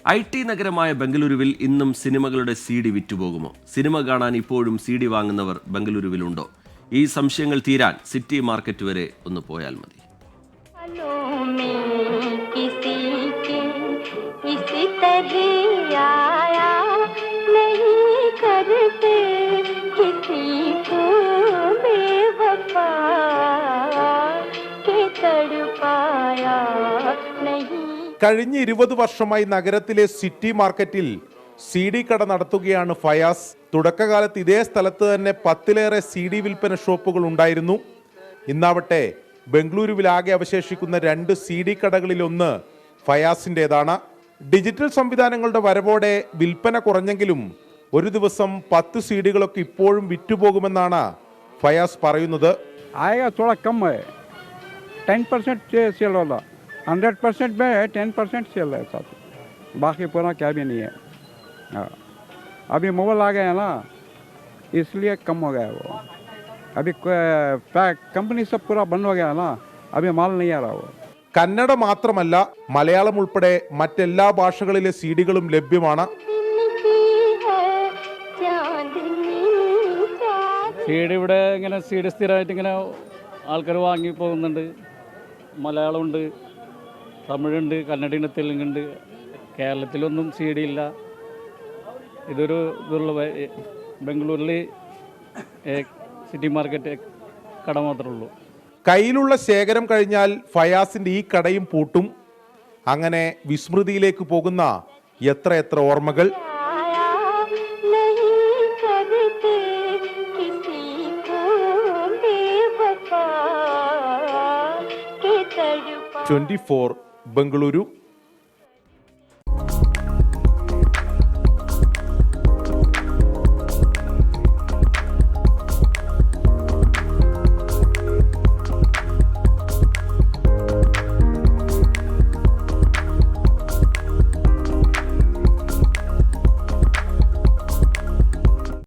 IT നഗരമായ ബംഗളൂരുവിൽ ഇന്നും സിനിമകളുടെ CD വിറ്റുപോകുമോ? സിനിമ കാണാൻ ഇപ്പോഴും CD വാങ്ങുന്നവർ ബംഗളൂരുവിലുണ്ടോ? ഈ സംശയങ്ങൾ തീരാൻ സിറ്റി മാർക്കറ്റ് വരെ ഒന്ന് പോയാൽ മതി. കഴിഞ്ഞ 20 വർഷമായി നഗരത്തിലെ സിറ്റി മാർക്കറ്റിൽ CD കട നടത്തുകയാണ് ഫയാസ്. തുടക്കകാലത്ത് ഇതേ സ്ഥലത്ത് തന്നെ 10ലേറെ CD വിൽപ്പന ഷോപ്പുകൾ ഉണ്ടായിരുന്നു. ഇന്നാവട്ടെ ബംഗളൂരുവിലാകെ അവശേഷിക്കുന്ന 2 CD കടകളിലൊന്ന് ഫയാസിൻ്റെതാണ്. ഡിജിറ്റൽ സംവിധാനങ്ങളുടെ വരവോടെ വിൽപ്പന കുറഞ്ഞെങ്കിലും ഒരു ദിവസം 10 CDകളൊക്കെ ഇപ്പോഴും വിറ്റുപോകുമെന്നാണ് ഫയാസ് പറയുന്നത്. 100% में 10% सेल है साथ, बाकी पूरा क्या भी नहीं है. अभी मोबाइल आ गया है ना, इसलिए कम हो गया है वो. अभी कंपनी सब पूरा बंद हो गया है ना, अभी माल नहीं आ रहा वो. കന്നഡ മാത്രമല്ല മലയാളം ഉൾപ്പെടെ മറ്റെല്ലാ ഭാഷകളിലെ CDകളും ലഭ്യമാണ്. CD ഇവിടെ ഇങ്ങനെ CD സ്ഥിരമായിട്ട് ഇങ്ങനെ ആൾക്കാർ വാങ്ങി പോകുന്നുണ്ട്. മലയാളമുണ്ട്, തമിഴുണ്ട്, കന്നഡയുണ്ട്, തെലുങ്കുണ്ട്. കേരളത്തിലൊന്നും CD ഇല്ല. ഇതൊരു ഇതുള്ള ബംഗളൂരിൽ സിറ്റി മാർക്കറ്റ് കട മാത്രമേ ഉള്ളൂ. കയ്യിലുള്ള ശേഖരം കഴിഞ്ഞാൽ ഫയാസിന്റെ ഈ കടയും പൂട്ടും. അങ്ങനെ വിസ്മൃതിയിലേക്ക് പോകുന്ന എത്ര ഓർമ്മകൾ. 24 ബംഗളൂരു.